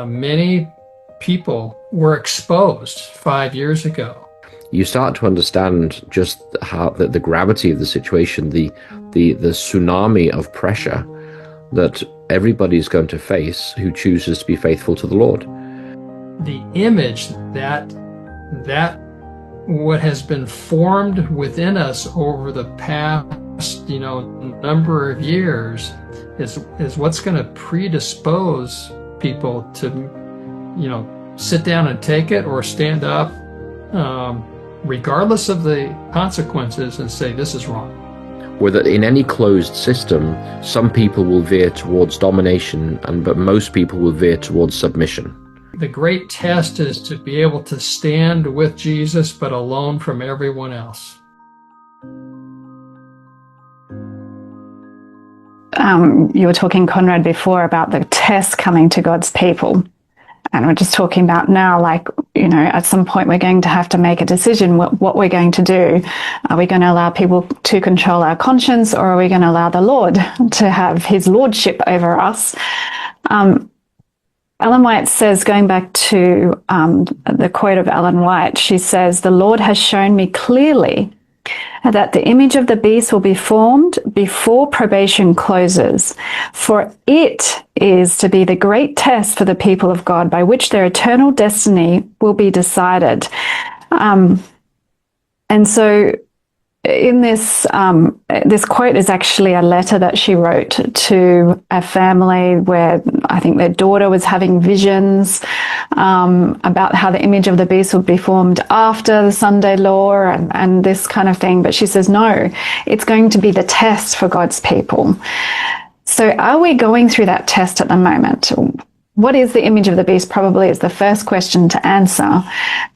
many people were exposed 5 years ago. You start to understand just how the gravity of the situation, the tsunami of pressure that everybody's going to face who chooses to be faithful to the Lord. The image that what has been formed within us over the past, number of years is what's going to predispose people to, sit down and take it or stand up, regardless of the consequences, and say, this is wrong. Whether in any closed system, some people will veer towards domination, but most people will veer towards submission. The great test is to be able to stand with Jesus, but alone from everyone else. You were talking, Conrad, before about the test coming to God's people. And we're just talking about now, at some point we're going to have to make a decision what we're going to do. Are we going to allow people to control our conscience, or are we going to allow the Lord to have his lordship over us? Ellen White says, going back to the quote of Ellen White, she says, "The Lord has shown me clearly that the image of the beast will be formed before probation closes, for it is to be the great test for the people of God by which their eternal destiny will be decided." And so in this quote is actually a letter that she wrote to a family where I think their daughter was having visions about how the image of the beast would be formed after the Sunday law and this kind of thing. But she says, no, it's going to be the test for God's people. So are we going through that test at the moment? What is the image of the beast? Probably is the first question to answer.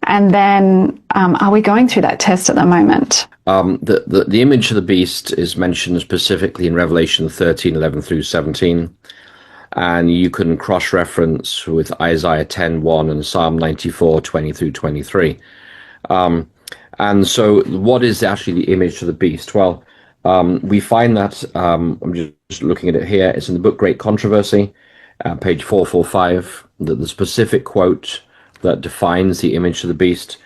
And then, are we going through that test at the moment? The image of the beast is mentioned specifically in Revelation 13:11 through 17. And you can cross-reference with Isaiah 10:1 and Psalm 94:20 through 23. And so what is actually the image of the beast? Well, we find that, I'm just looking at it here, it's in the book Great Controversy, page 445, the specific quote that defines the image of the beast.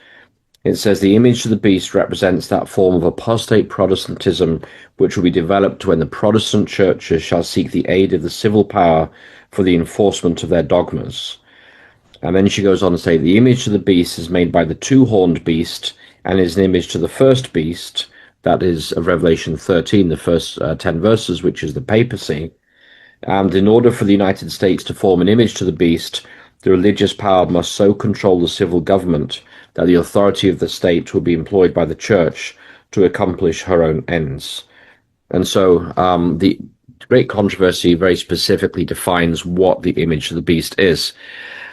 It says, "The image of the beast represents that form of apostate Protestantism which will be developed when the Protestant churches shall seek the aid of the civil power for the enforcement of their dogmas." And then she goes on to say, "The image of the beast is made by the two-horned beast and is an image to the first beast," that is of Revelation 13, the first 10 verses, which is the papacy. And in order for the United States to form an image to the beast, the religious power must so control the civil government that the authority of the state will be employed by the church to accomplish her own ends. And so the Great Controversy very specifically defines what the image of the beast is.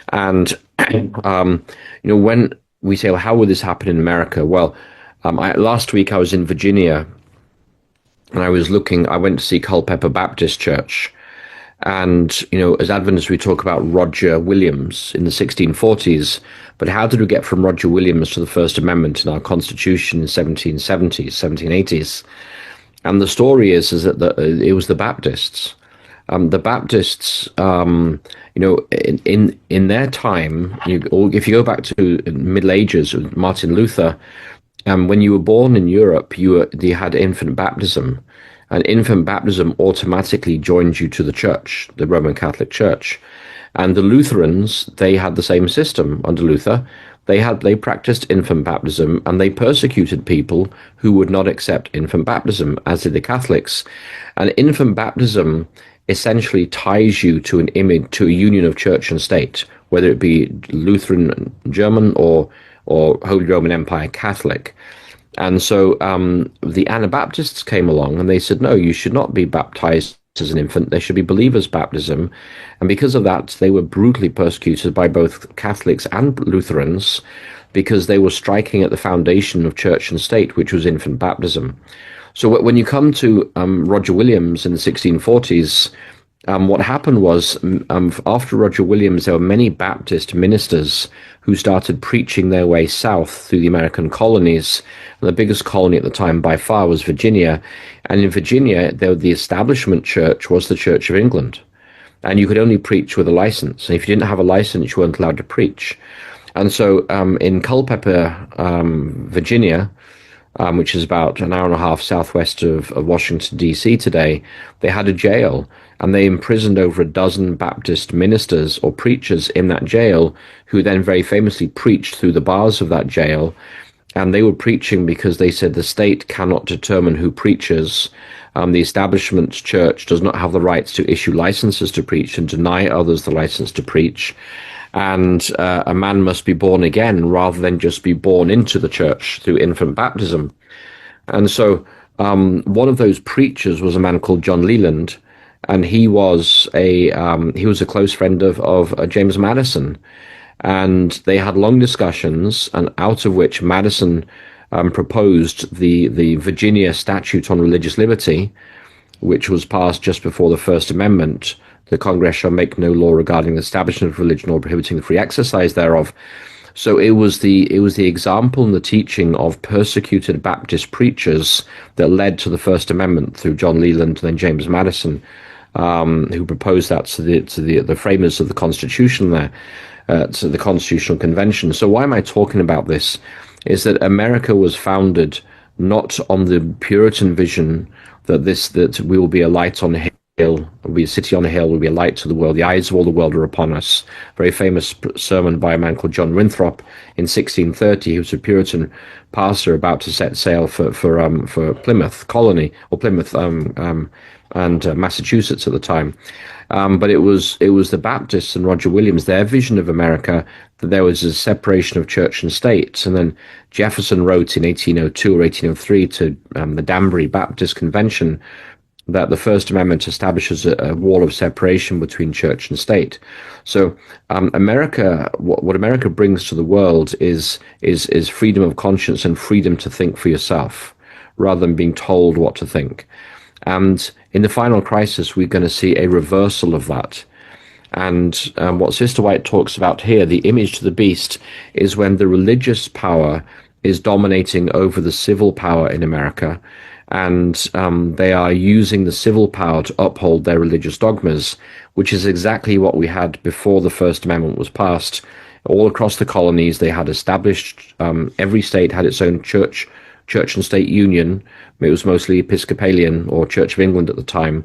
And, when we say, well, how would this happen in America? Well, last week I was in Virginia, and I went to see Culpeper Baptist Church. And, as Adventists, we talk about Roger Williams in the 1640s, but how did we get from Roger Williams to the First Amendment in our Constitution in 1770s, 1780s? And the story is that it was the Baptists. The Baptists, in their time, if you go back to the Middle Ages with Martin Luther, when you were born in Europe, you had infant baptism. And infant baptism automatically joined you to the church, the Roman Catholic Church. And the Lutherans, they had the same system under Luther. They practiced infant baptism, and they persecuted people who would not accept infant baptism, as did the Catholics. And infant baptism essentially ties you to to a union of church and state, whether it be Lutheran German or Holy Roman Empire Catholic. And so the Anabaptists came along and they said, no, you should not be baptized as an infant. There should be believer's baptism. And because of that, they were brutally persecuted by both Catholics and Lutherans because they were striking at the foundation of church and state, which was infant baptism. So when you come to Roger Williams in the 1640s, what happened was, after Roger Williams, there were many Baptist ministers who started preaching their way south through the American colonies. And the biggest colony at the time by far was Virginia. And in Virginia, the establishment church was the Church of England. and you could only preach with a license. And if you didn't have a license, you weren't allowed to preach. And so in Culpeper, Virginia, which is about an hour and a half southwest of Washington, D.C. today, they had a jail, and they imprisoned over a dozen Baptist ministers or preachers in that jail, who then very famously preached through the bars of that jail. And they were preaching because they said the state cannot determine who preaches. The establishment church does not have the rights to issue licenses to preach and deny others the license to preach. And a man must be born again rather than just be born into the church through infant baptism. And so one of those preachers was a man called John Leland, and he was a close friend of James Madison. And they had long discussions, and out of which Madison proposed the Virginia Statute on Religious Liberty, which was passed just before the First Amendment. The Congress shall make no law regarding the establishment of religion or prohibiting the free exercise thereof. So it was the example and the teaching of persecuted Baptist preachers that led to the First Amendment through John Leland and then James Madison, who proposed that to the framers of the Constitution there, to the Constitutional Convention. So why am I talking about this? Is that America was founded not on the Puritan vision that we will be a light on the hill, we'll be a city on a hill, we'll be a light to the world, the eyes of all the world are upon us. Very famous sermon by a man called John Winthrop in 1630. He was a Puritan pastor about to set sail for Plymouth colony, or Plymouth and Massachusetts at the time. But it was the Baptists and Roger Williams, their vision of America, that there was a separation of church and state. And then Jefferson wrote in 1802 or 1803 to the Danbury Baptist Convention that the First Amendment establishes a wall of separation between church and state. So America, what America brings to the world is freedom of conscience and freedom to think for yourself, rather than being told what to think. And in the final crisis, we're going to see a reversal of that. And what Sister White talks about here, the image to the beast, is when the religious power is dominating over the civil power in America, and they are using the civil power to uphold their religious dogmas, which is exactly what we had before the First Amendment was passed. All across the colonies, they had established, every state had its own church and state union. It was mostly Episcopalian or Church of England at the time,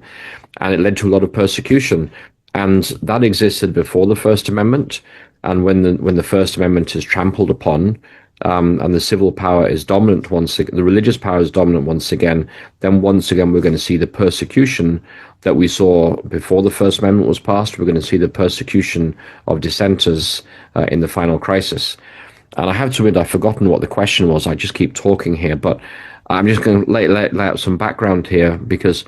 and it led to a lot of persecution. And that existed before the First Amendment. And when the First Amendment is trampled upon, and the civil power is dominant once again, the religious power is dominant once again, then once again we're going to see the persecution that we saw before the First Amendment was passed. We're going to see the persecution of dissenters in the final crisis. And I have to admit, I've forgotten what the question was. I just keep talking here, but I'm just going to lay out some background here, because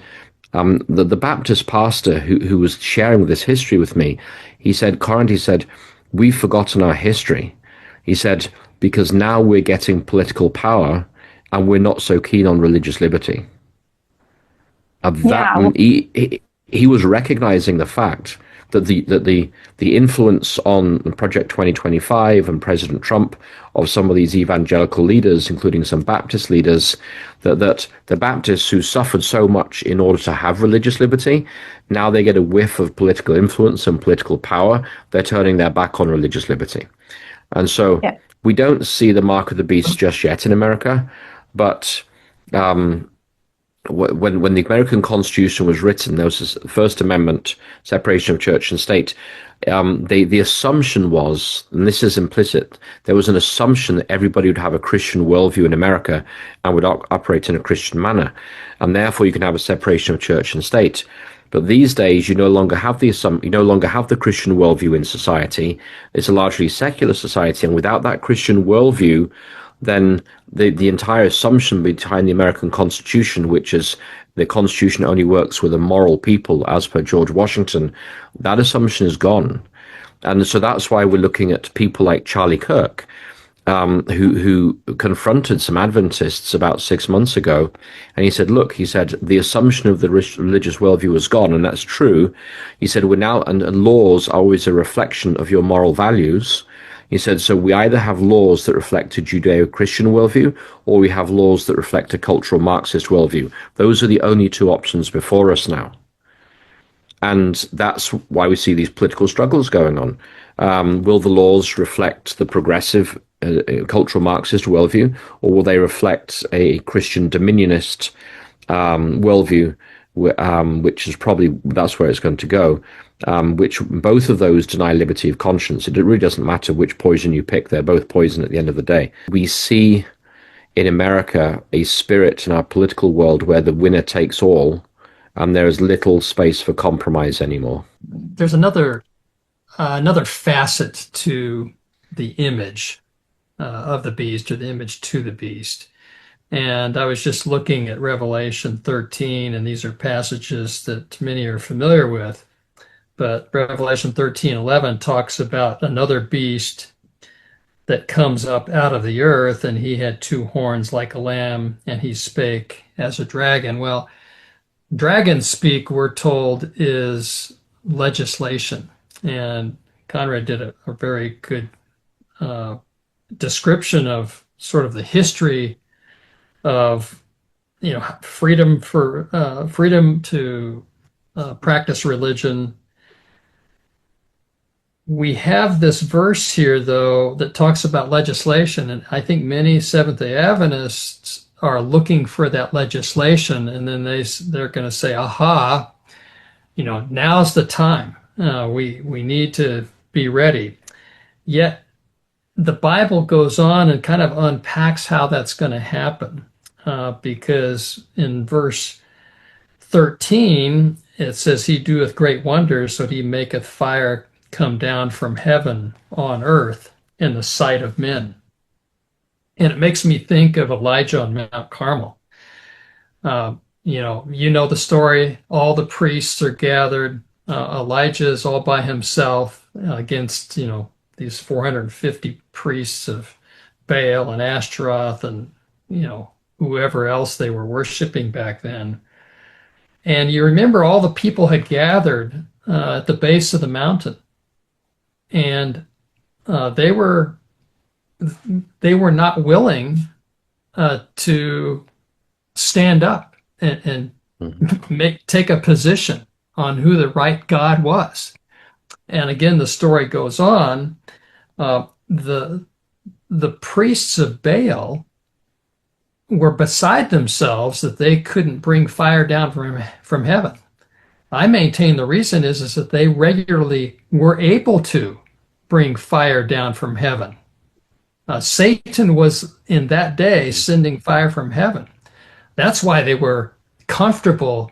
the Baptist pastor who was sharing this history with me, he said, Conrad, he said, we've forgotten our history. He said, because now we're getting political power and we're not so keen on religious liberty. He was recognizing the fact that the influence on Project 2025 and President Trump of some of these evangelical leaders, including some Baptist leaders, that the Baptists who suffered so much in order to have religious liberty, now they get a whiff of political influence and political power, they're turning their back on religious liberty. And so we don't see the mark of the beast just yet in America, but when the American Constitution was written, there was a First Amendment, separation of church and state. The assumption was, and this is implicit, there was an assumption that everybody would have a Christian worldview in America and would operate in a Christian manner, and therefore you can have a separation of church and state. But these days, you no longer have the Christian worldview in society. It's a largely secular society, and without that Christian worldview, then the entire assumption behind the American Constitution, which is the Constitution only works with a moral people, as per George Washington, that assumption is gone. And so that's why we're looking at people like Charlie Kirk, who confronted some Adventists about 6 months ago. And he said, look, he said, the assumption of the religious worldview is gone. And that's true. He said, we're now, and laws are always a reflection of your moral values. He said, so we either have laws that reflect a Judeo-Christian worldview, or we have laws that reflect a cultural Marxist worldview. Those are the only two options before us now. And that's why we see these political struggles going on. Will the laws reflect the progressive cultural Marxist worldview, or will they reflect a Christian dominionist worldview, which is probably that's where it's going to go. Which both of those deny liberty of conscience. It really doesn't matter which poison you pick; they're both poison at the end of the day. We see in America a spirit in our political world where the winner takes all, and there is little space for compromise anymore. There's another facet to the image of the beast, or the image to the beast. And I was just looking at Revelation 13, and these are passages that many are familiar with. But Revelation 13:11 talks about another beast that comes up out of the earth, and he had two horns like a lamb, and he spake as a dragon. Well, dragon speak, we're told, is legislation. And Conrad did a very good description of sort of the history of, freedom to practice religion. We have this verse here, though, that talks about legislation, and I think many Seventh-day Adventists are looking for that legislation, and then they're going to say, "Aha, now's the time. We need to be ready." Yet the Bible goes on and kind of unpacks how that's going to happen, because in verse 13 it says, "He doeth great wonders, so that he maketh fire come down from heaven on earth in the sight of men." And it makes me think of Elijah on Mount Carmel. The story. All the priests are gathered. Elijah is all by himself against, these 450 priests of Baal and Ashtaroth and, whoever else they were worshiping back then. And you remember all the people had gathered at the base of the mountain, and they were not willing to stand up and take a position on who the right God was. And again, the story goes on. The priests of Baal were beside themselves that they couldn't bring fire down from heaven. I maintain the reason is that they regularly were able to bring fire down from heaven. Satan was in that day sending fire from heaven. That's why they were comfortable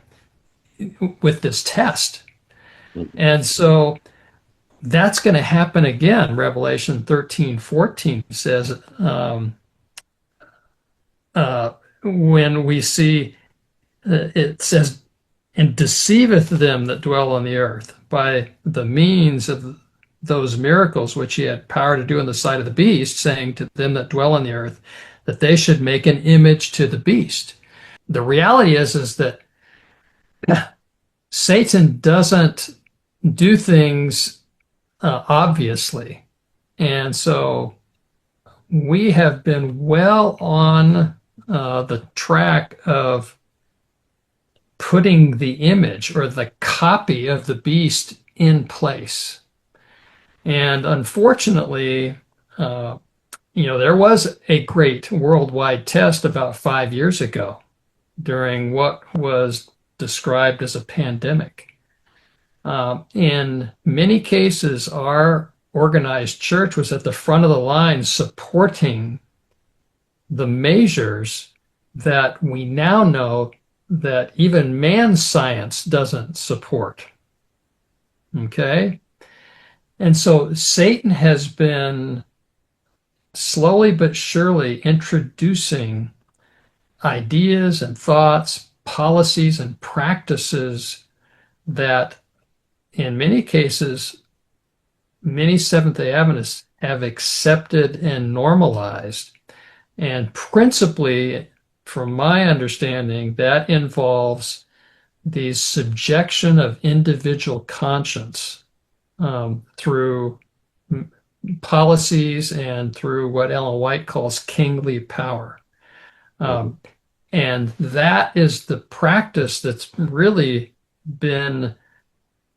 with this test. And so that's going to happen again. Revelation 13:14 says, when we see, it says, "And deceiveth them that dwell on the earth by the means of those miracles which he had power to do in the sight of the beast, saying to them that dwell on the earth that they should make an image to the beast." The reality is that Satan doesn't do things obviously. And so we have been well on the track of putting the image or the copy of the beast in place. And unfortunately, there was a great worldwide test about 5 years ago during what was described as a pandemic. In many cases, our organized church was at the front of the line supporting the measures that we now know that even man's science doesn't support. Okay? And so Satan has been slowly but surely introducing ideas and thoughts, policies and practices that in many cases, many Seventh-day Adventists have accepted and normalized. And principally, from my understanding, that involves the subjection of individual conscience through policies and through what Ellen White calls kingly power. And that is the practice that's really been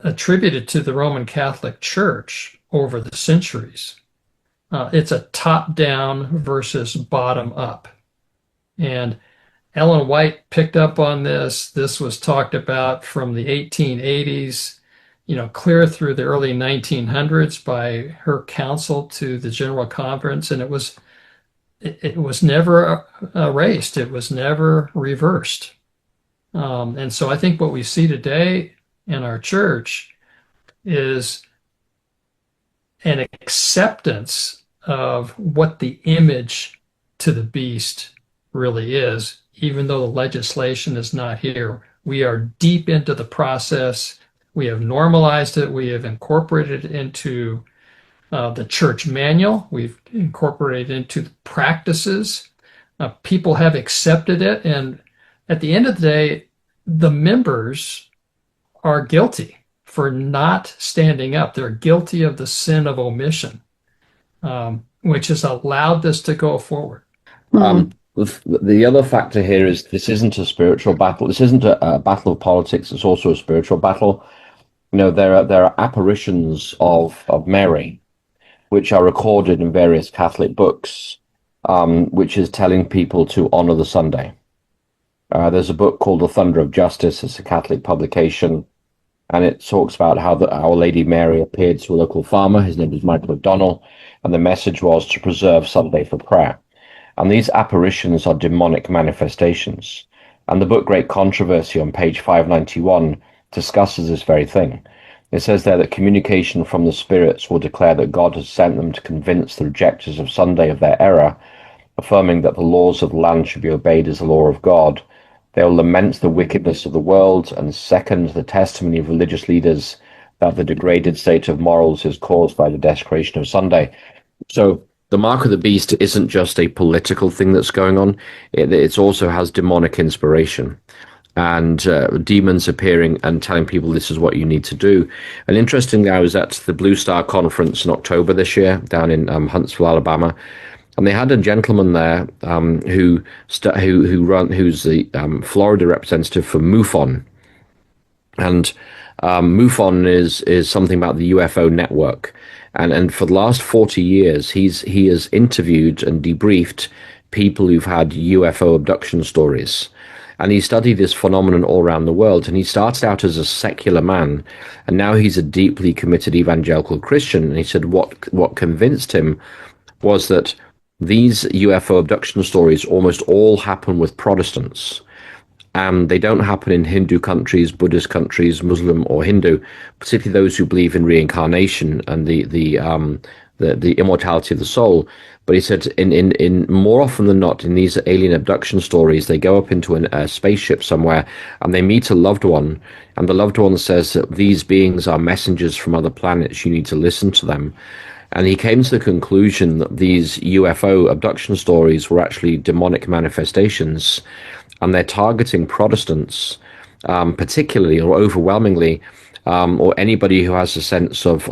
attributed to the Roman Catholic Church over the centuries. It's a top-down versus bottom-up. And Ellen White picked up on this. This was talked about from the 1880s, clear through the early 1900s by her counsel to the General Conference, and it was never erased. It was never reversed. And so I think what we see today in our church is an acceptance of what the image to the beast really is, even though the legislation is not here. We are deep into the process. We have normalized it. We have incorporated it into the church manual. We've incorporated it into the practices. People have accepted it. And at the end of the day, the members are guilty for not standing up. They're guilty of the sin of omission, which has allowed this to go forward. The other factor here is this isn't a spiritual battle. This isn't a battle of politics. It's also a spiritual battle. There are apparitions of Mary, which are recorded in various Catholic books, which is telling people to honor the Sunday. There's a book called The Thunder of Justice. It's a Catholic publication, and it talks about how Our Lady Mary appeared to a local farmer. His name was Michael O'Donnell, and the message was to preserve Sunday for prayer. And these apparitions are demonic manifestations. And the book Great Controversy on page 591 discusses this very thing. It says there that communication from the spirits will declare that God has sent them to convince the rejectors of Sunday of their error, affirming that the laws of the land should be obeyed as the law of God. They will lament the wickedness of the world and second the testimony of religious leaders that the degraded state of morals is caused by the desecration of Sunday. So the mark of the beast isn't just a political thing that's going on. It also has demonic inspiration and demons appearing and telling people this is what you need to do. And interestingly, I was at the Blue Star Conference in October this year down in Huntsville, Alabama, and they had a gentleman there who's the Florida representative for MUFON. And MUFON is something about the UFO network. And for the last 40 years, he has interviewed and debriefed people who've had UFO abduction stories. And he studied this phenomenon all around the world. And he started out as a secular man, and now he's a deeply committed evangelical Christian. And he said what convinced him was that these UFO abduction stories almost all happen with Protestants. And they don't happen in Hindu countries, Buddhist countries, Muslim or Hindu, particularly those who believe in reincarnation and the immortality of the soul. But he said, in more often than not, in these alien abduction stories, they go up into a spaceship somewhere and they meet a loved one, and the loved one says that these beings are messengers from other planets. You need to listen to them. And he came to the conclusion that these UFO abduction stories were actually demonic manifestations, and they're targeting Protestants, particularly or overwhelmingly, or anybody who has a sense of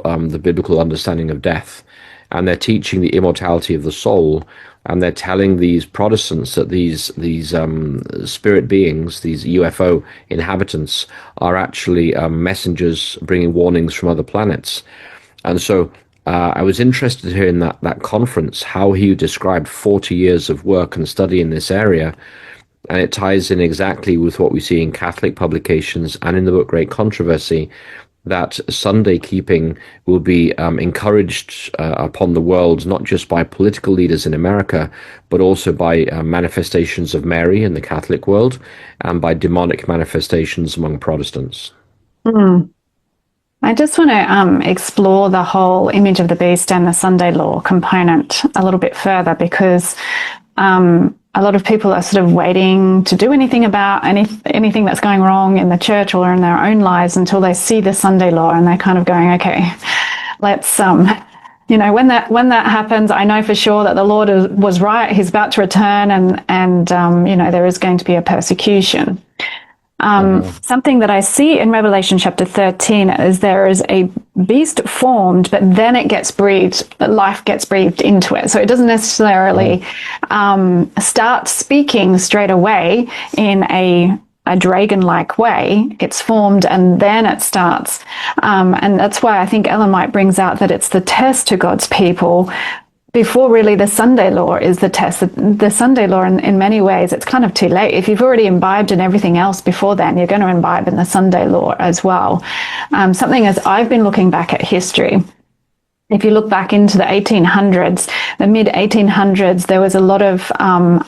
the biblical understanding of death. And they're teaching the immortality of the soul, and they're telling these Protestants that these spirit beings, these UFO inhabitants, are actually messengers bringing warnings from other planets. And so I was interested to hear in that conference how he described 40 years of work and study in this area. And it ties in exactly with what we see in Catholic publications and in the book Great Controversy, that Sunday keeping will be encouraged upon the world, not just by political leaders in America, but also by manifestations of Mary in the Catholic world and by demonic manifestations among Protestants. I just want to explore the whole image of the beast and the Sunday law component a little bit further, because a lot of people are sort of waiting to do anything about anything that's going wrong in the church or in their own lives until they see the Sunday law, and they're kind of going, okay, let's when that happens, I know for sure that the Lord was right. He's about to return, and there is going to be a persecution. Something that I see in Revelation chapter 13 is there is a beast formed, but then life gets breathed into it. So it doesn't necessarily start speaking straight away in a a dragon-like way. It's formed and then it starts. And that's why I think Ellen White brings out that it's the test to God's people before really the Sunday law is the test. The Sunday law, in many ways, it's kind of too late. If you've already imbibed in everything else before then, you're going to imbibe in the Sunday law as well. Something as I've been looking back at history, if you look back into the 1800s, the mid-1800s, there was a lot of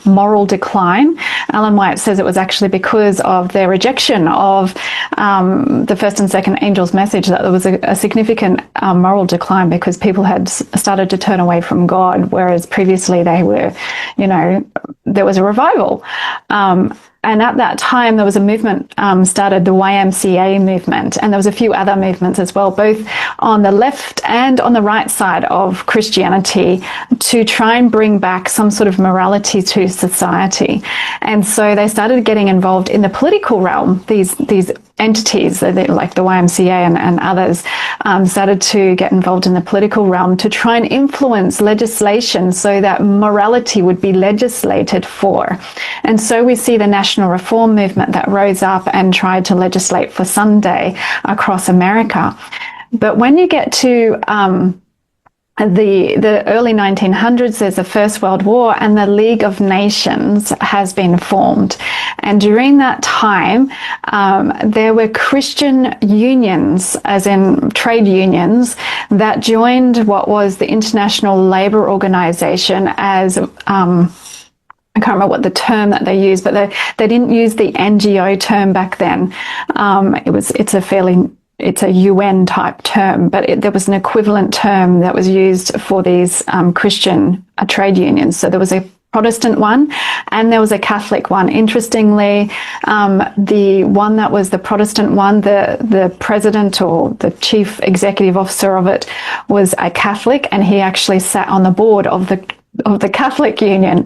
moral decline. Ellen White says it was actually because of their rejection of the first and second angel's message, that there was a significant moral decline because people had started to turn away from God, whereas previously they were, there was a revival. And at that time, there was a movement started, the YMCA movement, and there was a few other movements as well, both on the left and on the right side of Christianity, to try and bring back some sort of morality to society. And so they started getting involved in the political realm. These entities, like the YMCA and others, started to get involved in the political realm to try and influence legislation so that morality would be legislated for. And so we see the National Reform movement that rose up and tried to legislate for Sunday across America. But when you get to the early 1900s, there's the First World War, and the League of Nations has been formed. And during that time, there were Christian unions, as in trade unions, that joined what was the International Labour Organization as I can't remember what the term that they used, but they didn't use the NGO term back then. It's a UN type term, but there was an equivalent term that was used for these Christian trade unions. So there was a Protestant one and there was a Catholic one. Interestingly, the one that was the Protestant one, the president or the chief executive officer of it was a Catholic, and he actually sat on the board of the Catholic Union.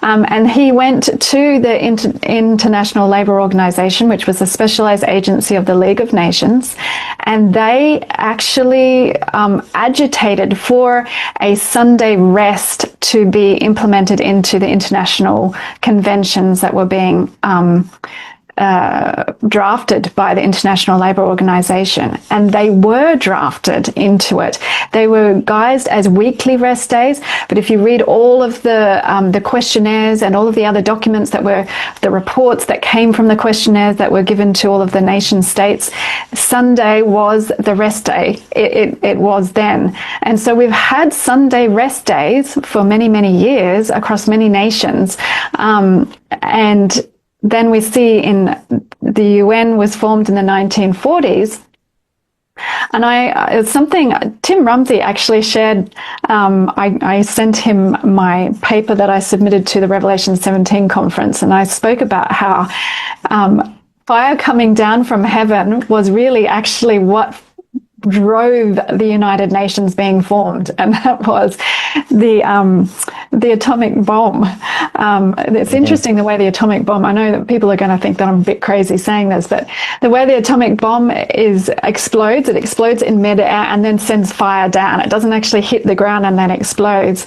And he went to the International Labour Organization, which was a specialized agency of the League of Nations, and they actually agitated for a Sunday rest to be implemented into the international conventions that were being drafted by the International Labour Organization, and they were drafted into it. They were guised as weekly rest days, but if you read all of the questionnaires and all of the other documents that were the reports that came from the questionnaires that were given to all of the nation states, Sunday was the rest day. It was then. And so we've had Sunday rest days for many, many years across many nations, and then we see in the UN was formed in the 1940s. And it's something Tim Rumsey actually shared. I sent him my paper that I submitted to the Revelation 17 conference, and I spoke about how fire coming down from heaven was really actually what drove the United Nations being formed, and that was the atomic bomb. It's interesting the way the atomic bomb, I know that people are going to think that I'm a bit crazy saying this, but the way the atomic bomb explodes, it explodes in midair and then sends fire down. It doesn't actually hit the ground and then explodes.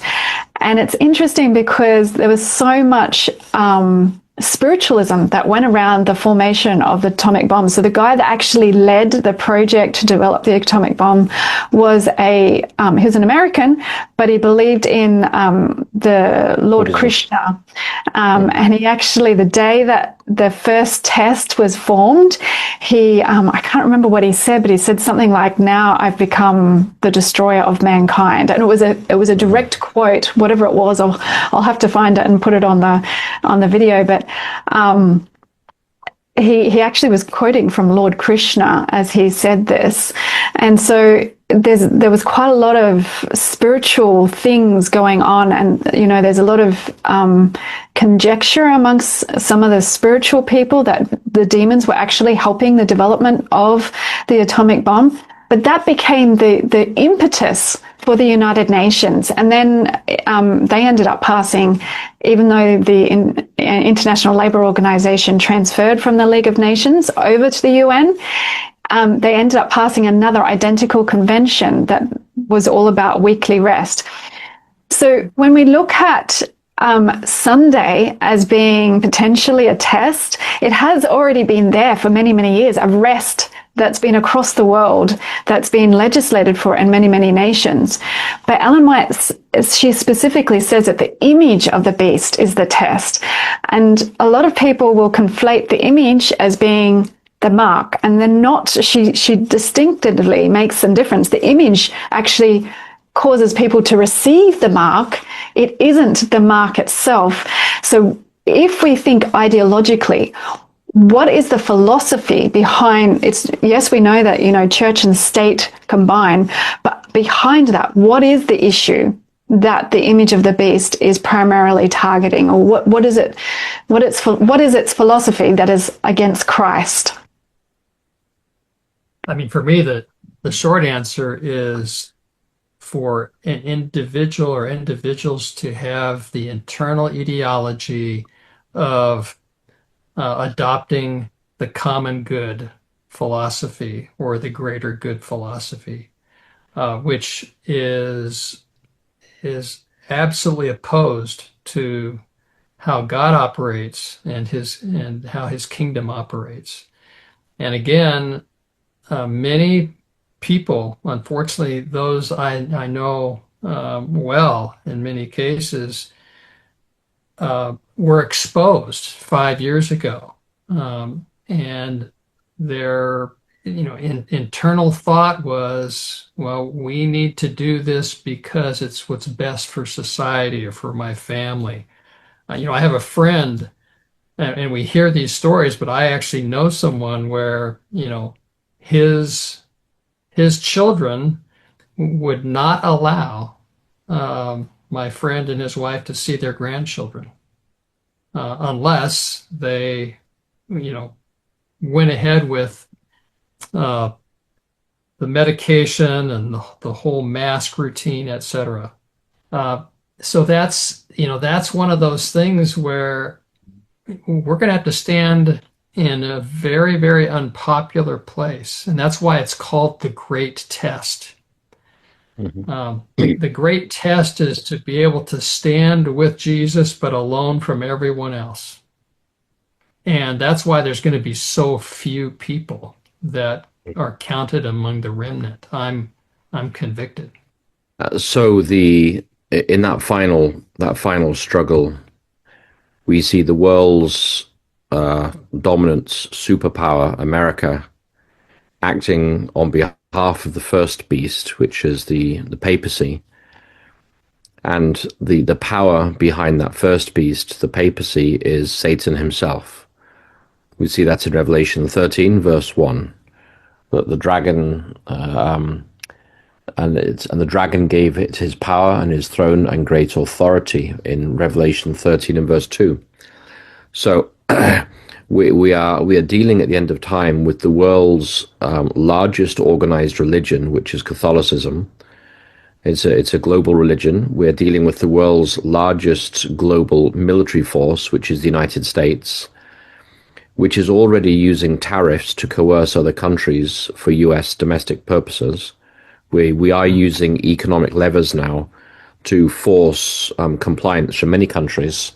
And it's interesting because there was so much spiritualism that went around the formation of the atomic bomb. So the guy that actually led the project to develop the atomic bomb was he was an American, but he believed in the Lord Krishna. And he actually, the day that the first test was formed, I can't remember what he said, but he said something like, "Now I've become the destroyer of mankind." And it was a direct quote, whatever it was. I'll have to find it and put it on the video. But he actually was quoting from Lord Krishna as he said this. And so there was quite a lot of spiritual things going on, and there's a lot of conjecture amongst some of the spiritual people that the demons were actually helping the development of the atomic bomb. But that became the impetus for the United Nations. And then they ended up passing, even though the International Labour Organization transferred from the League of Nations over to the UN, they ended up passing another identical convention that was all about weekly rest. So when we look at Sunday as being potentially a test. It has already been there for many, many years, a rest that's been across the world, that's been legislated for in many, many nations. But Ellen White, she specifically says that the image of the beast is the test. And a lot of people will conflate the image as being the mark, and they're not. She distinctively makes some difference. The image actually causes people to receive the mark. It isn't the mark itself. So if we think ideologically, what is the philosophy behind it's? Yes, we know that, church and state combine, but behind that, what is the issue that the image of the beast is primarily targeting? Or what is it? What is its philosophy that is against Christ? I mean, for me, the short answer is for an individual or individuals to have the internal ideology of adopting the common good philosophy or the greater good philosophy, which is absolutely opposed to how God operates and how his kingdom operates. And again, many people, unfortunately, those I know well in many cases, were exposed 5 years ago, and their internal thought was, well, we need to do this because it's what's best for society or for my family. I have a friend, and we hear these stories, but I actually know someone where his children would not allow my friend and his wife to see their grandchildren unless they, went ahead with the medication and the whole mask routine, etc. So that's one of those things where we're going to have to stand in a very, very unpopular place, and that's why it's called the Great Test. The great test is to be able to stand with Jesus, but alone from everyone else. And that's why there's going to be so few people that are counted among the remnant. I'm convicted. So in that final struggle, we see the world's dominant superpower, America, acting on behalf of the first beast, which is the papacy. And the power behind that first beast, the papacy, is Satan himself. We see that in Revelation 13, verse 1, that the dragon and the dragon gave it his power and his throne and great authority in Revelation 13 and verse 2. So we are dealing at the end of time with the world's largest organized religion, which is Catholicism. It's a global religion. We're dealing with the world's largest global military force, which is the United States, which is already using tariffs to coerce other countries for US domestic purposes. We are using economic levers now to force compliance from many countries.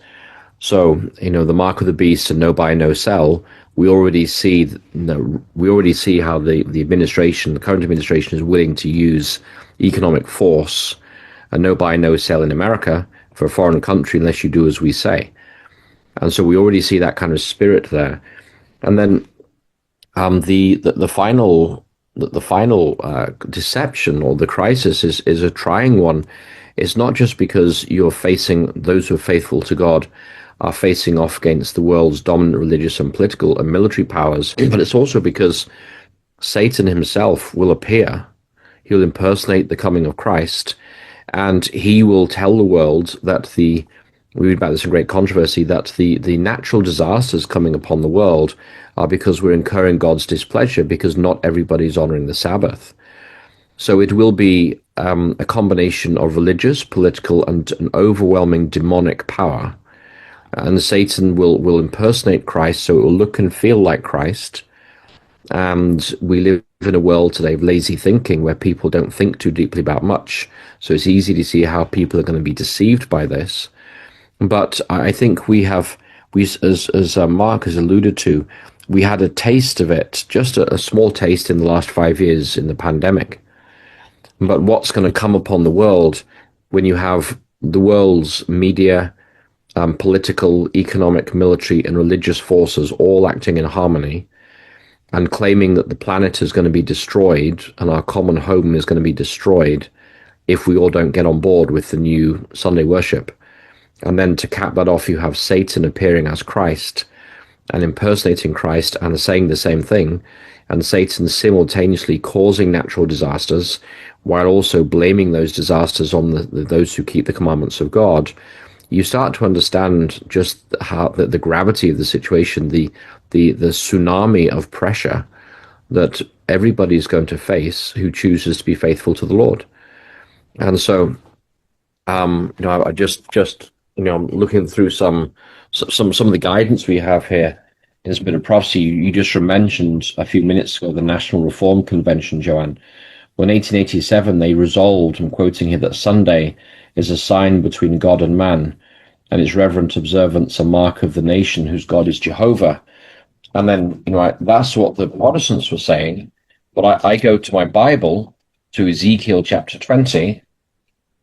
So, the mark of the beast and no buy, no sell, we already see how the current administration is willing to use economic force and no buy, no sell in America for a foreign country unless you do as we say. And so we already see that kind of spirit there. And then the final deception or the crisis is a trying one. It's not just because those who are faithful to God are facing off against the world's dominant religious and political and military powers, but it's also because Satan himself will appear. He'll impersonate the coming of Christ, and he will tell the world that we read about this in Great Controversy, that the natural disasters coming upon the world are because we're incurring God's displeasure, because not everybody's honoring the Sabbath. So it will be a combination of religious, political, and an overwhelming demonic power. And Satan will impersonate Christ, so it will look and feel like Christ. And we live in a world today of lazy thinking where people don't think too deeply about much. So it's easy to see how people are going to be deceived by this. But I think as Mark has alluded to, we had a taste of it, just a small taste in the last 5 years in the pandemic. But what's going to come upon the world when you have the world's media, political, economic, military, and religious forces all acting in harmony and claiming that the planet is going to be destroyed and our common home is going to be destroyed if we all don't get on board with the new Sunday worship. And then to cap that off, you have Satan appearing as Christ and impersonating Christ and saying the same thing, and Satan simultaneously causing natural disasters while also blaming those disasters on those who keep the commandments of God. You start to understand just how the gravity of the situation, the tsunami of pressure that everybody's going to face who chooses to be faithful to the Lord. And so, I just I'm looking through some of the guidance we have here in this bit of prophecy. You just mentioned a few minutes ago the National Reform Convention, Joanne. When 1887 they resolved, I'm quoting here, that Sunday is a sign between God and man, and its reverent observance a mark of the nation whose God is Jehovah. And then, that's what the Protestants were saying. But I go to my Bible, to Ezekiel chapter 20,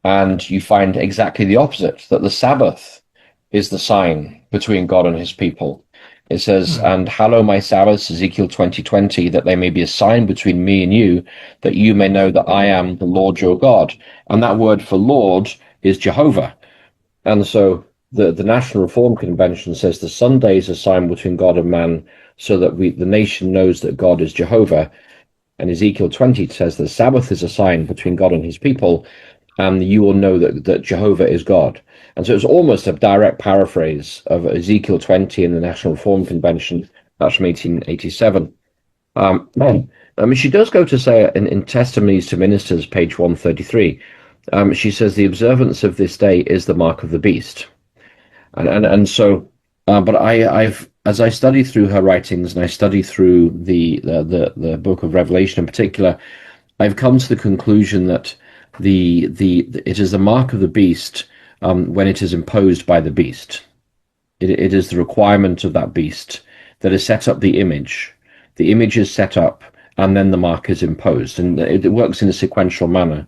and you find exactly the opposite, that the Sabbath is the sign between God and his people. It says, and hallow my Sabbaths, Ezekiel 20:20, that they may be a sign between me and you, that you may know that I am the Lord your God. And that word for Lord is Jehovah. And so the National Reform Convention says the Sunday is a sign between God and man, so that the nation knows that God is Jehovah. And Ezekiel 20 says the Sabbath is a sign between God and his people, and you will know that Jehovah is God. And so it's almost a direct paraphrase of Ezekiel 20 in the National Reform Convention. That's from 1887. She does go to say in Testimonies to Ministers, page 133, she says the observance of this day is the mark of the beast. And so, but I've as I study through her writings and I study through the book of Revelation in particular, I've come to the conclusion that it is the mark of the beast when it is imposed by the beast. It is the requirement of that beast that has set up the image. The image is set up, and then the mark is imposed, and it works in a sequential manner.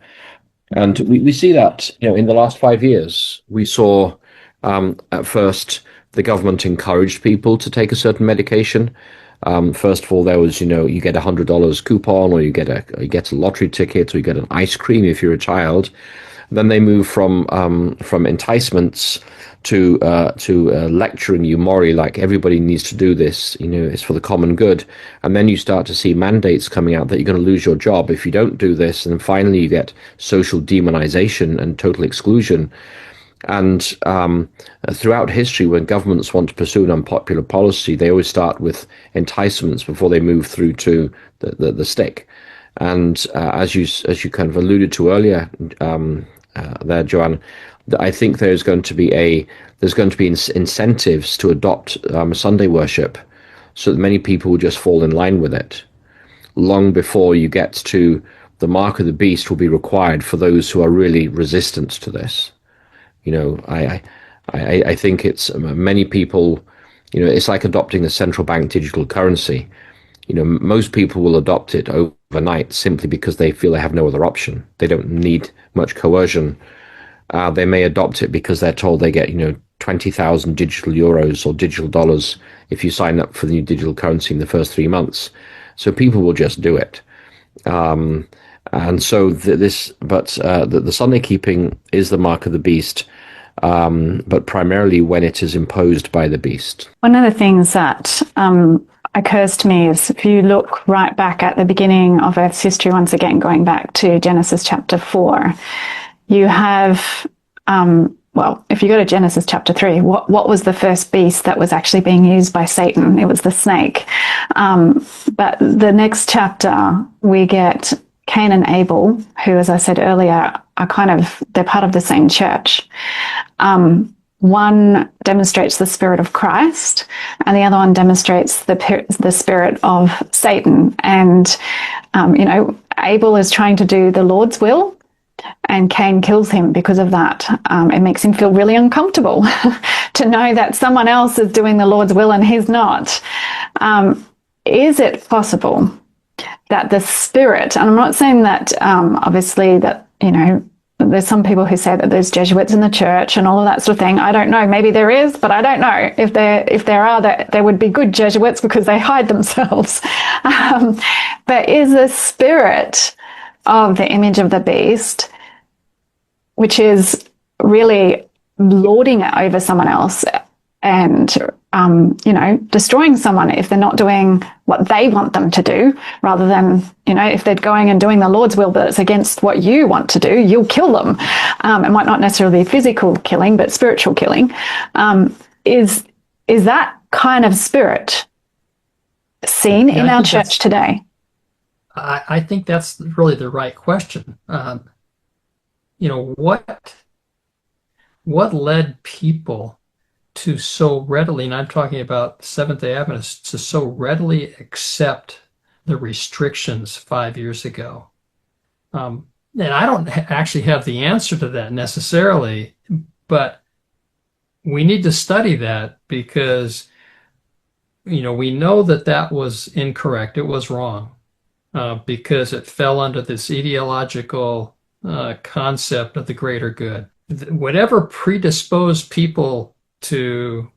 And we see that, in the last 5 years, we saw at first the government encouraged people to take a certain medication. First of all, there was, you get $100 coupon, or you get a lottery ticket, or you get an ice cream if you're a child. Then they move from enticements to lecturing you morally, like everybody needs to do this, it's for the common good. And then you start to see mandates coming out that you're going to lose your job if you don't do this. And then finally you get social demonization and total exclusion. And throughout history, when governments want to pursue an unpopular policy, they always start with enticements before they move through to the stick. And as you kind of alluded to earlier, there, Joanne, I think there's going to be incentives to adopt Sunday worship, so that many people will just fall in line with it. Long before you get to the mark of the beast will be required for those who are really resistant to this. I think it's many people. It's like adopting the central bank digital currency. Most people will adopt it overnight simply because they feel they have no other option. They don't need much coercion. They may adopt it because they're told they get, 20,000 digital euros or digital dollars if you sign up for the new digital currency in the first 3 months. So people will just do it. And so the Sunday keeping is the mark of the beast, but primarily when it is imposed by the beast. One of the things that occurs to me is if you look right back at the beginning of Earth's history, once again going back to Genesis chapter 4, you have, if you go to Genesis chapter 3, what was the first beast that was actually being used by Satan? It was the snake. But the next chapter, we get Cain and Abel, who, as I said earlier, they're part of the same church. One demonstrates the spirit of Christ, and the other one demonstrates the spirit of Satan. And, Abel is trying to do the Lord's will, And Cain kills him because of that. It makes him feel really uncomfortable to know that someone else is doing the Lord's will and he's not. Is it possible that the Spirit, and I'm not saying that obviously that, there's some people who say that there's Jesuits in the church and all of that sort of thing. I don't know. Maybe there is, but I don't know. If there are, that there would be good Jesuits because they hide themselves. But is the spirit of the image of the beast, which is really lording it over someone else and, destroying someone if they're not doing what they want them to do, rather than, if they're going and doing the Lord's will, but it's against what you want to do, you'll kill them. It might not necessarily be physical killing, but spiritual killing. Is that kind of spirit seen in our church today? I think that's really the right question. What led people to so readily, and I'm talking about Seventh-day Adventists, to so readily accept the restrictions 5 years ago? And I don't actually have the answer to that necessarily, but we need to study that because, we know that was incorrect. It was wrong because it fell under this ideological concept of the greater good. Whatever predisposed people to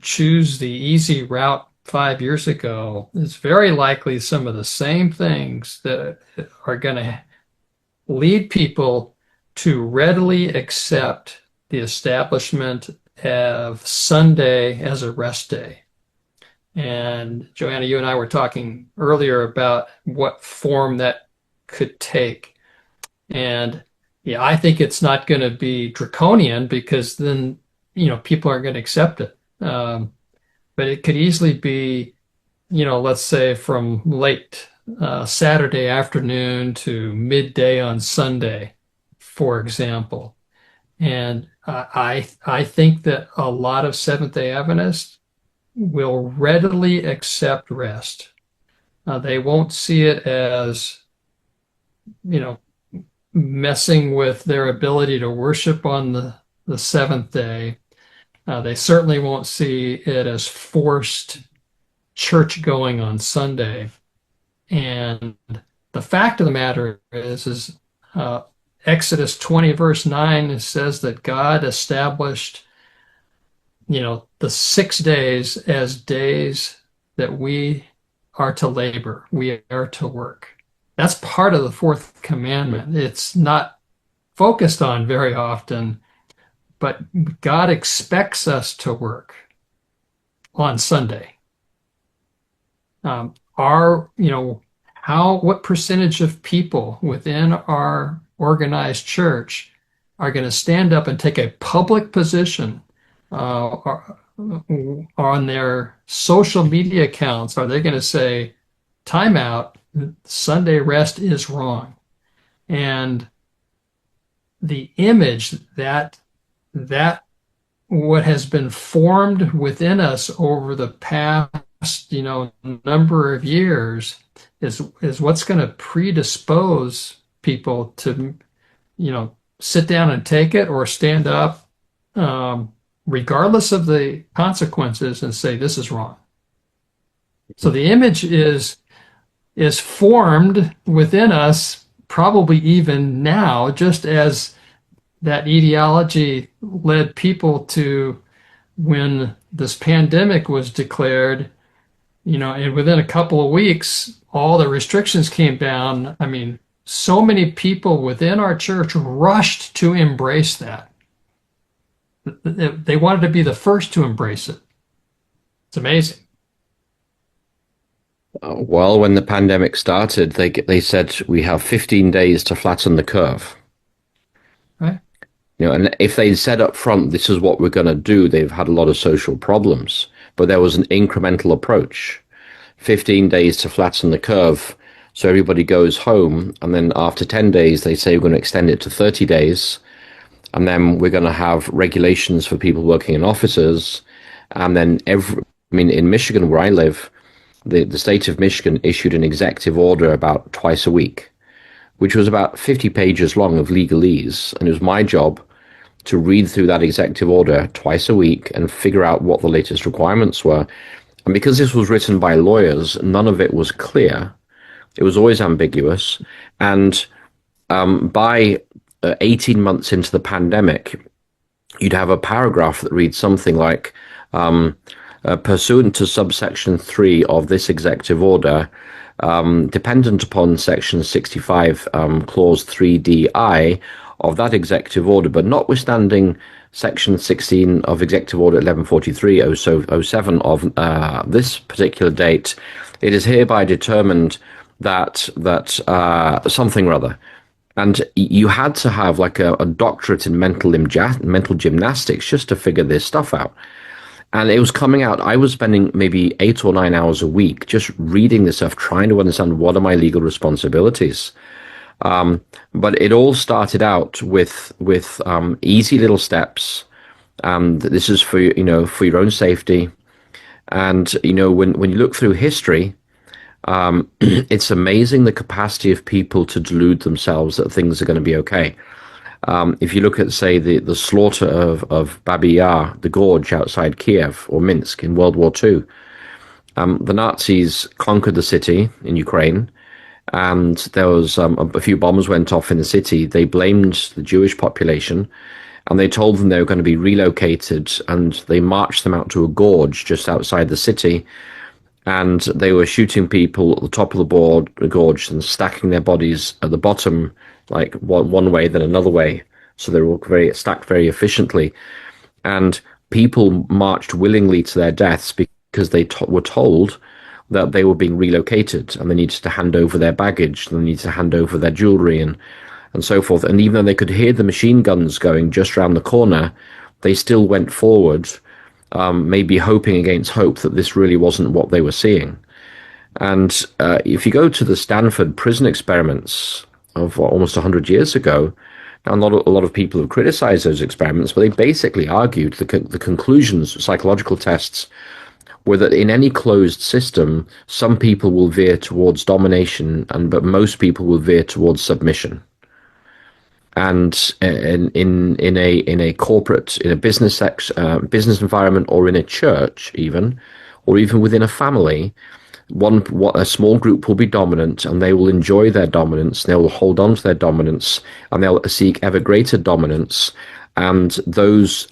choose the easy route 5 years ago is very likely some of the same things that are going to lead people to readily accept the establishment of Sunday as a rest day. And Joanna, you and I were talking earlier about what form that could take. And yeah, I think it's not going to be draconian because then, people aren't going to accept it. But it could easily be, let's say from late Saturday afternoon to midday on Sunday, for example. And I think that a lot of Seventh-day Adventists will readily accept rest. They won't see it as, messing with their ability to worship on the seventh day. They certainly won't see it as forced church going on Sunday. And the fact of the matter is Exodus 20 verse 9 says that God established, the 6 days as days that we are to labor, we are to work. That's part of the fourth commandment. It's not focused on very often, but God expects us to work on Sunday. What percentage of people within our organized church are going to stand up and take a public position on their social media accounts? Are they going to say, time out, Sunday rest is wrong? And the image that what has been formed within us over the past, number of years is what's going to predispose people to, sit down and take it or stand up, regardless of the consequences, and say, this is wrong. So the image is formed within us, probably even now, just as that ideology led people to, when this pandemic was declared, and within a couple of weeks, all the restrictions came down. I mean, so many people within our church rushed to embrace that. They wanted to be the first to embrace it. It's amazing. Well, when the pandemic started, they said we have 15 days to flatten the curve. Right. And if they'd said up front, this is what we're going to do, they've had a lot of social problems. But there was an incremental approach. 15 days to flatten the curve, so everybody goes home, and then after 10 days, they say we're going to extend it to 30 days, and then we're going to have regulations for people working in offices, and then in Michigan, where I live, the state of Michigan issued an executive order about twice a week, which was about 50 pages long of legalese. And it was my job to read through that executive order twice a week and figure out what the latest requirements were. And because this was written by lawyers, none of it was clear. It was always ambiguous. And by 18 months into the pandemic, you'd have a paragraph that reads something like, pursuant to subsection 3 of this executive order, dependent upon section 65, clause 3di of that executive order, but notwithstanding section 16 of executive order 1143/07 of this particular date, it is hereby determined that something or other. And you had to have like a doctorate in mental gymnastics just to figure this stuff out. And it was coming out. I was spending maybe 8 or 9 hours a week just reading this stuff, trying to understand what are my legal responsibilities. But it all started out with easy little steps. This is for your own safety. And when you look through history, it's amazing the capacity of people to delude themselves that things are going to be okay. If you look at, say, the slaughter of Babi Yar, the gorge outside Kiev or Minsk in World War II, the Nazis conquered the city in Ukraine, and there was a few bombs went off in the city. They blamed the Jewish population, and they told them they were going to be relocated, and they marched them out to a gorge just outside the city, and they were shooting people at the top of the gorge and stacking their bodies at the bottom, like one way, then another way. So they were stacked very efficiently. And people marched willingly to their deaths because they were told that they were being relocated and they needed to hand over their baggage, and they needed to hand over their jewelry and so forth. And even though they could hear the machine guns going just around the corner, they still went forward, maybe hoping against hope that this really wasn't what they were seeing. And if you go to the Stanford prison experiments of almost 100 years ago, now a lot of people have criticized those experiments, but they basically argued the conclusions, psychological tests, were that in any closed system, some people will veer towards domination, but most people will veer towards submission. And in a corporate, in a business environment, or in a church even, or even within a family, a small group will be dominant, and they will enjoy their dominance. They will hold on to their dominance, and they'll seek ever greater dominance. And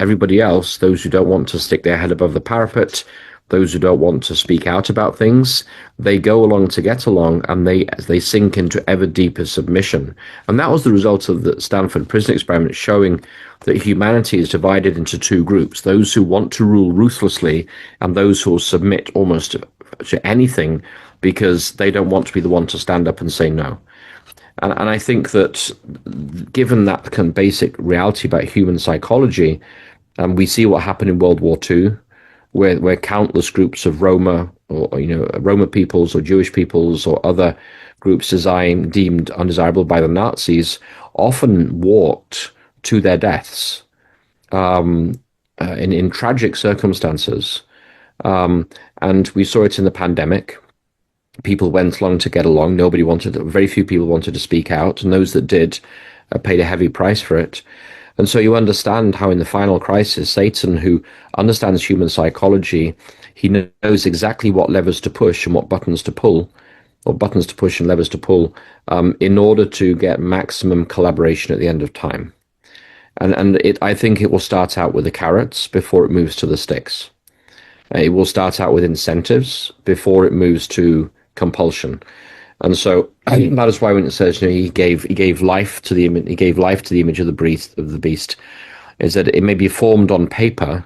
everybody else, those who don't want to stick their head above the parapet, those who don't want to speak out about things, they go along to get along, and they sink into ever deeper submission. And that was the result of the Stanford prison experiment, showing that humanity is divided into two groups: those who want to rule ruthlessly, and those who will submit almost to anything because they don't want to be the one to stand up and say no. And I think that given that kind of basic reality about human psychology, we see what happened in World War II, where countless groups of Roma, or Roma peoples or Jewish peoples or other groups deemed undesirable by the Nazis, often walked to their deaths in tragic circumstances. And we saw it in the pandemic. People went along to get along. Very few people wanted to speak out, and those that did paid a heavy price for it. And so you understand how in the final crisis, Satan, who understands human psychology, he knows exactly what levers to push and what buttons to pull, or buttons to push and levers to pull, in order to get maximum collaboration at the end of time. And I think it will start out with the carrots before it moves to the sticks. It will start out with incentives before it moves to compulsion. And so that is why when it says, he gave life to the image of the beast, is that it may be formed on paper,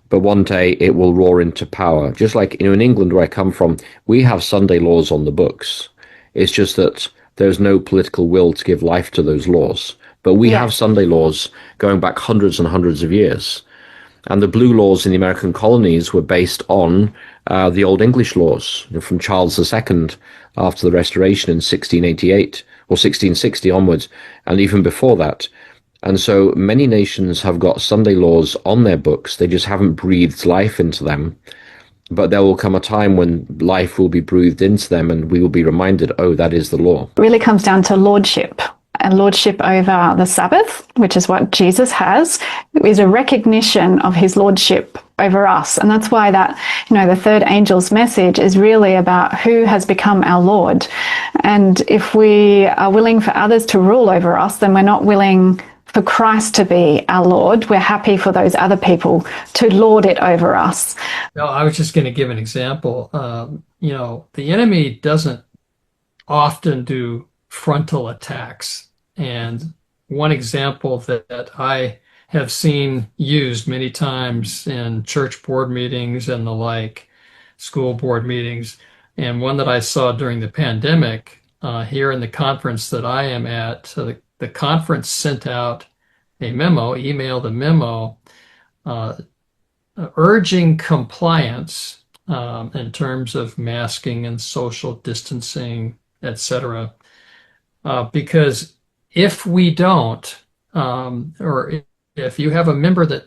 but one day it will roar into power. Just like in England, where I come from, we have Sunday laws on the books. It's just that there's no political will to give life to those laws. But we have Sunday laws going back hundreds and hundreds of years. And the blue laws in the American colonies were based on the Old English laws from Charles II after the Restoration in 1688 or 1660 onwards, and even before that. And so many nations have got Sunday laws on their books. They just haven't breathed life into them. But there will come a time when life will be breathed into them and we will be reminded, oh, that is the law. It really comes down to lordship. And lordship over the Sabbath, which is what Jesus has, is a recognition of his lordship over us. And that's why that, the third angel's message is really about who has become our Lord. And if we are willing for others to rule over us, then we're not willing for Christ to be our Lord. We're happy for those other people to lord it over us. No, I was just going to give an example. The enemy doesn't often do frontal attacks. And one example that I have seen used many times in church board meetings and the like, school board meetings, and one that I saw during the pandemic here in the conference that I am at. So the conference sent out a memo, emailed a memo, urging compliance in terms of masking and social distancing, etc. Because if we don't, or if you have a member that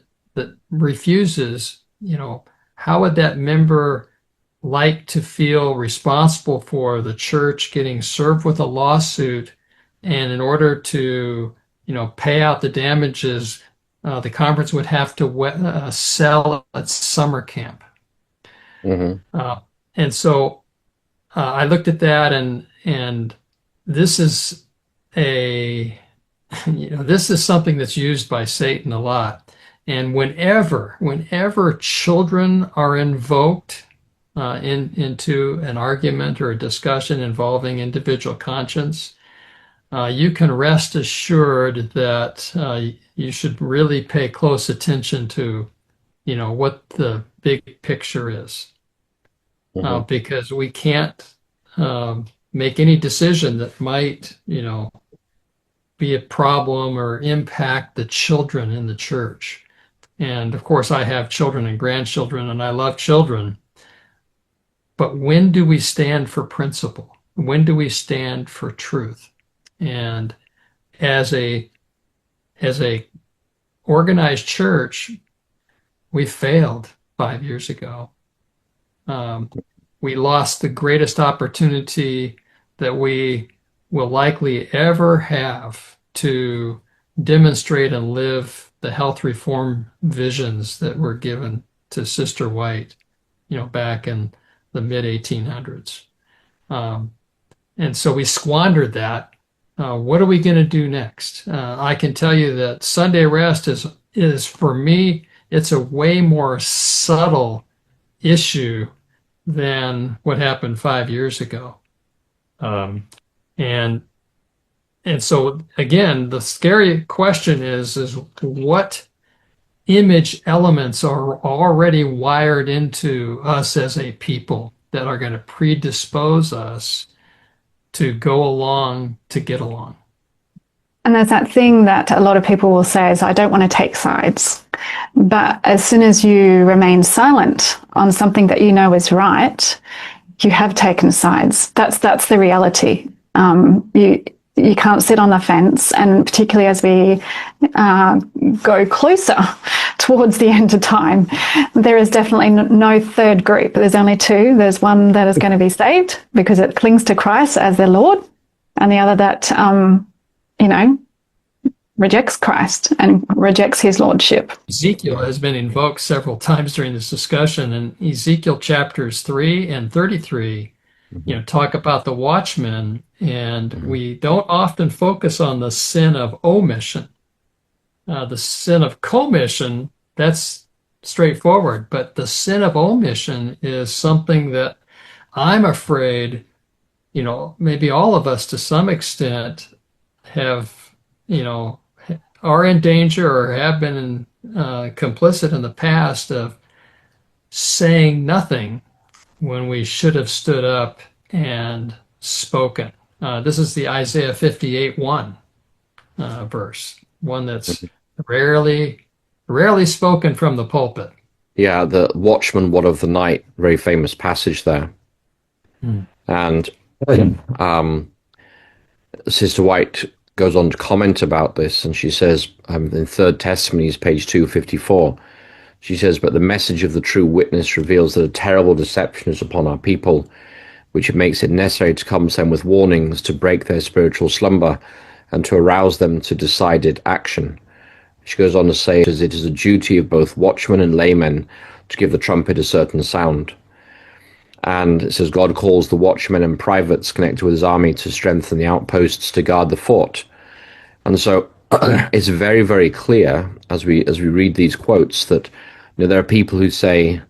refuses, how would that member like to feel responsible for the church getting served with a lawsuit? And in order to, pay out the damages, the conference would have to sell its summer camp. Mm-hmm. And so I looked at that, and this is this is something that's used by Satan a lot. And whenever children are invoked into an argument or a discussion involving individual conscience, you can rest assured that you should really pay close attention to, what the big picture is. Mm-hmm. Because we can't make any decision that might, be a problem or impact the children in the church. And of course, I have children and grandchildren, and I love children. But when do we stand for principle? When do we stand for truth? And as a organized church, we failed 5 years ago. We lost the greatest opportunity that we will likely ever have to demonstrate and live the health reform visions that were given to Sister White, back in the mid 1800s. And so we squandered that. What are we going to do next? I can tell you that Sunday rest is for me, it's a way more subtle issue than what happened 5 years ago. And so again, the scary question is what image elements are already wired into us as a people that are going to predispose us to go along to get along. And there's that thing that a lot of people will say is, I don't want to take sides. But as soon as you remain silent on something that you know is right, you have taken sides. That's the reality. You can't sit on the fence, and particularly as we go closer towards the end of time, there is definitely no third group. There's only two. There's one that is going to be saved because it clings to Christ as their Lord, and the other that, rejects Christ and rejects his lordship. Ezekiel has been invoked several times during this discussion, and Ezekiel chapters 3 and 33 talk about the watchman, and we don't often focus on the sin of omission. The sin of commission, that's straightforward, but the sin of omission is something that I'm afraid, maybe all of us to some extent have, are in danger or have been complicit in the past of saying nothing when we should have stood up and spoken. This is the Isaiah 58:1 verse, one that's rarely spoken from the pulpit. Yeah, the watchman, what of the night, very famous passage there. And Sister White goes on to comment about this, and she says in 3rd Testimonies, page 254, She says, but the message of the true witness reveals that a terrible deception is upon our people, which it makes it necessary to come to them with warnings to break their spiritual slumber and to arouse them to decided action. She goes on to say, it is a duty of both watchmen and laymen to give the trumpet a certain sound. And it says, God calls the watchmen and privates connected with his army to strengthen the outposts to guard the fort. And so it's very, very clear as we read these quotes that there are people who say,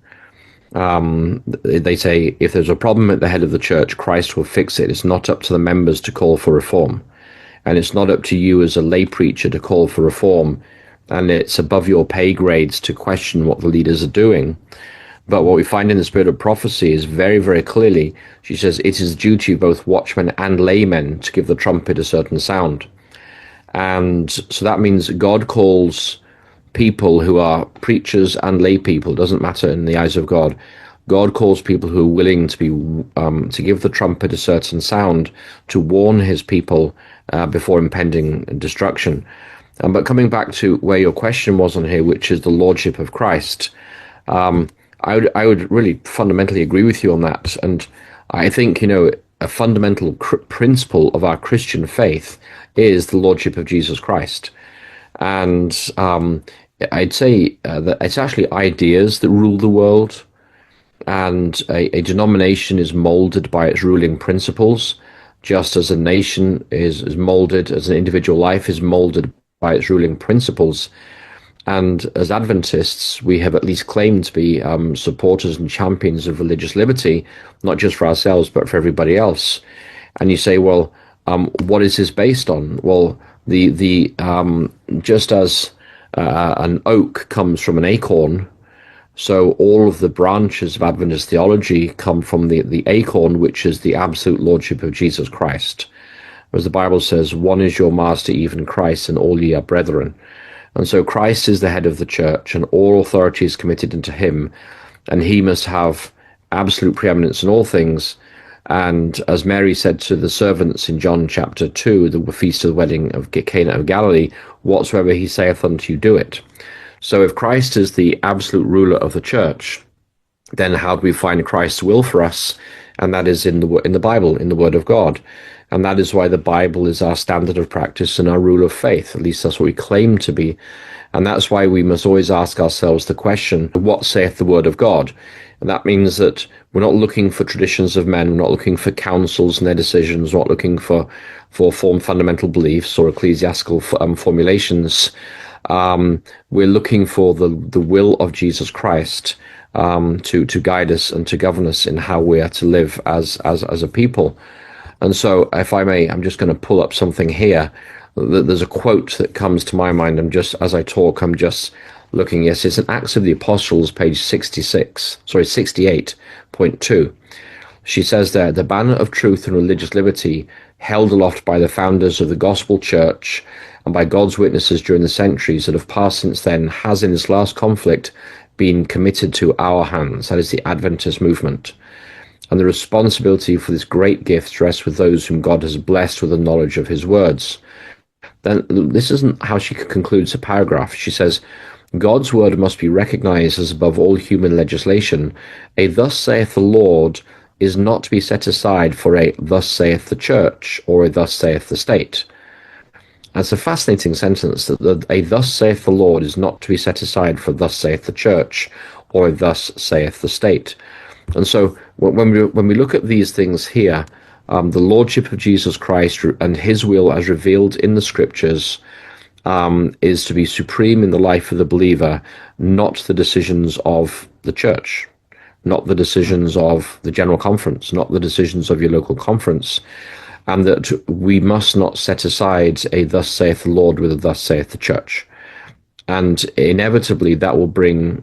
they say, if there's a problem at the head of the church, Christ will fix it. It's not up to the members to call for reform. And it's not up to you as a lay preacher to call for reform. And it's above your pay grades to question what the leaders are doing. But what we find in the spirit of prophecy is very, very clearly, she says, it is the duty of both watchmen and laymen to give the trumpet a certain sound. And so that means God calls people who are preachers and lay people, it doesn't matter in the eyes of God. God calls people who are willing to be to give the trumpet a certain sound, to warn his people before impending destruction. But coming back to where your question was on here, which is the lordship of Christ, I would really fundamentally agree with you on that. And I think, a fundamental principle of our Christian faith is the lordship of Jesus Christ. And I'd say that it's actually ideas that rule the world, and a denomination is molded by its ruling principles, just as a nation is molded, as an individual life is molded by its ruling principles. And as Adventists, we have at least claimed to be supporters and champions of religious liberty, not just for ourselves, but for everybody else. And you say, well, what is this based on? Well, the just as an oak comes from an acorn, so all of the branches of Adventist theology come from the acorn, which is the absolute lordship of Jesus Christ. As the Bible says, one is your master, even Christ, and all ye are brethren. And so Christ is the head of the church, and all authority is committed unto him, and he must have absolute preeminence in all things. And as Mary said to the servants in John chapter 2, the feast of the wedding of Cana of Galilee, whatsoever he saith unto you, do it. So if Christ is the absolute ruler of the church, then how do we find Christ's will for us? And that is in the Bible, in the Word of God. And that is why the Bible is our standard of practice and our rule of faith. At least that's what we claim to be. And that's why we must always ask ourselves the question, what saith the Word of God? And that means that we're not looking for traditions of men, we're not looking for councils and their decisions, we're not looking for fundamental beliefs or ecclesiastical formulations. We're looking for the will of Jesus Christ to guide us and to govern us in how we are to live as a people. And so, if I may, I'm just going to pull up something here. There's a quote that comes to my mind. As I talk, I'm just looking. Yes, it's in Acts of the Apostles, page 68.2. She says there, the banner of truth and religious liberty held aloft by the founders of the gospel church and by God's witnesses during the centuries that have passed since then has in its last conflict been committed to our hands. That is the Adventist movement. And the responsibility for this great gift rests with those whom God has blessed with the knowledge of his words. Then this isn't how she concludes the paragraph. She says, God's word must be recognized as above all human legislation. A thus saith the Lord is not to be set aside for a thus saith the church or a thus saith the state. That's a fascinating sentence, that a thus saith the Lord is not to be set aside for thus saith the church or a thus saith the state. And so when we look at these things here, the lordship of Jesus Christ and his will as revealed in the scriptures is to be supreme in the life of the believer, not the decisions of the church, not the decisions of the general conference, not the decisions of your local conference, and that we must not set aside a thus saith the Lord with a thus saith the church. And inevitably that will bring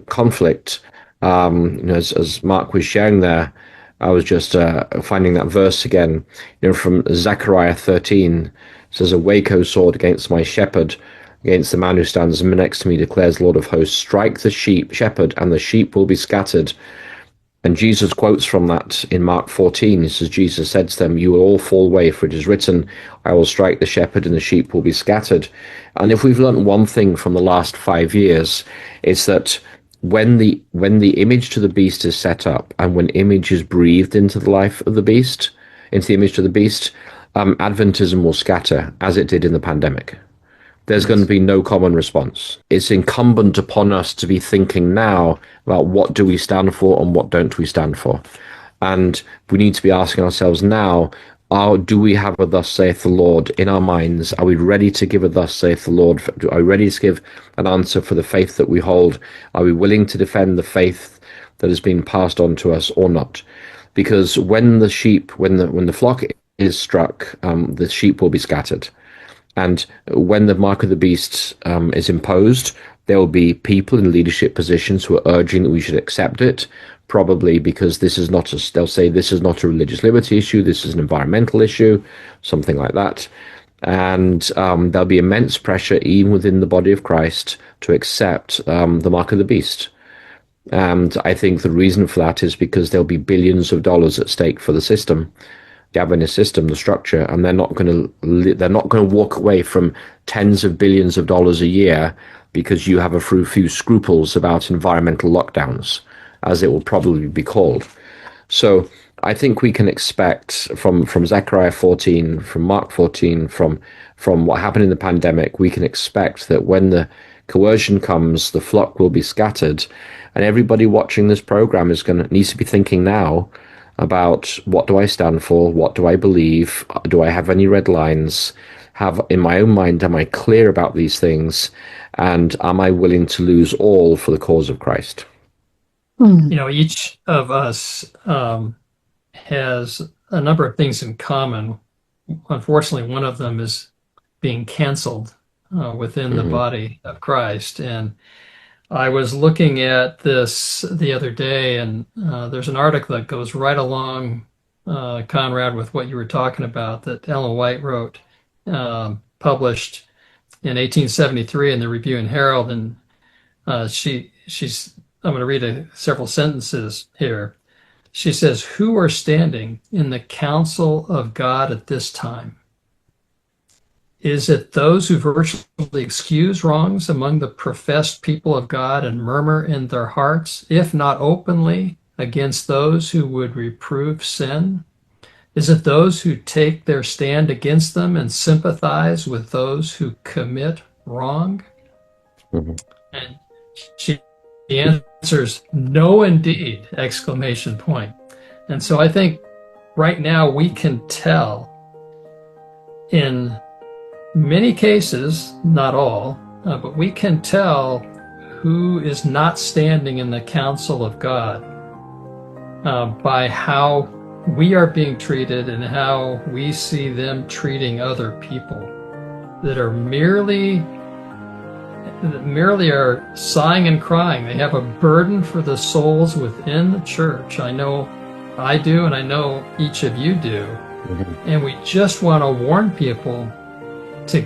conflict. As Mark was sharing there, I was just finding that verse again, from Zechariah 13. It says, awake, O sword, against my shepherd, against the man who stands next to me, declares the Lord of hosts, strike the shepherd, and the sheep will be scattered. And Jesus quotes from that in Mark 14. He says, Jesus said to them, "You will all fall away, for it is written, I will strike the shepherd and the sheep will be scattered." And if we've learned one thing from the last 5 years, it's that when the image to the beast is set up and when image is breathed into the life of the beast, into the image to the beast, Adventism will scatter, as it did in the pandemic. There's going to be no common response. It's incumbent upon us to be thinking now about what do we stand for and what don't we stand for. And we need to be asking ourselves now, do we have a thus saith the Lord in our minds? Are we ready to give a thus saith the Lord? Are we ready to give an answer for the faith that we hold? Are we willing to defend the faith that has been passed on to us or not? Because when the flock is struck, the sheep will be scattered. And when the mark of the beast is imposed, there will be people in leadership positions who are urging that we should accept it, probably because they'll say this is not a religious liberty issue, this is an environmental issue, something like that. And there'll be immense pressure even within the body of Christ to accept the mark of the beast. And I think the reason for that is because there'll be billions of dollars at stake for the system. The Adventist system, the structure, and they're not going to walk away from tens of billions of dollars a year because you have a few scruples about environmental lockdowns, as it will probably be called. So I think we can expect from Zechariah 14, from Mark 14, from what happened in the pandemic, we can expect that when the coercion comes, the flock will be scattered, and everybody watching this program needs to be thinking now about what do I stand for, what do I believe, do I have any red lines, in my own mind, am I clear about these things, and am I willing to lose all for the cause of Christ? Each of us has a number of things in common. Unfortunately, one of them is being canceled within the body of Christ. And I was looking at this the other day, and there's an article that goes right along, Conrad, with what you were talking about that Ellen White wrote, published in 1873 in the Review and Herald. And I'm going to read several sentences here. She says, "Who are standing in the counsel of God at this time? Is it those who virtually excuse wrongs among the professed people of God and murmur in their hearts, if not openly, against those who would reprove sin? Is it those who take their stand against them and sympathize with those who commit wrong?" Mm-hmm. And she answers, "No, indeed!" exclamation point. And so I think right now we can tell in many cases, not all, but we can tell who is not standing in the counsel of God by how we are being treated and how we see them treating other people that are merely are sighing and crying. They have a burden for the souls within the church. I know I do, and I know each of you do. Mm-hmm. And we just want to warn people to,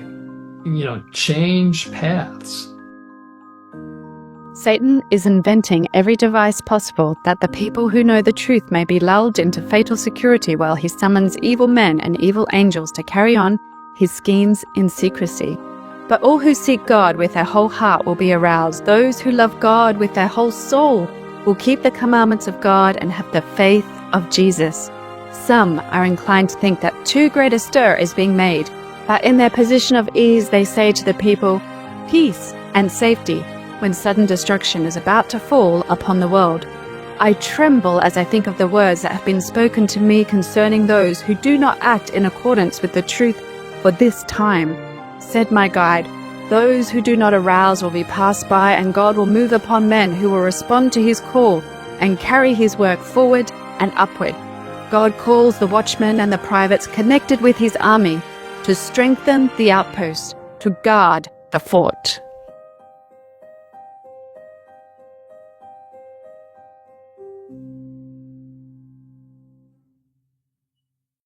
change paths. Satan is inventing every device possible that the people who know the truth may be lulled into fatal security while he summons evil men and evil angels to carry on his schemes in secrecy. But all who seek God with their whole heart will be aroused. Those who love God with their whole soul will keep the commandments of God and have the faith of Jesus. Some are inclined to think that too great a stir is being made, but in their position of ease they say to the people, peace and safety, when sudden destruction is about to fall upon the world. I tremble as I think of the words that have been spoken to me concerning those who do not act in accordance with the truth for this time. Said my guide, those who do not arouse will be passed by, and God will move upon men who will respond to his call and carry his work forward and upward. God calls the watchmen and the privates connected with his army to strengthen the outpost, to guard the fort.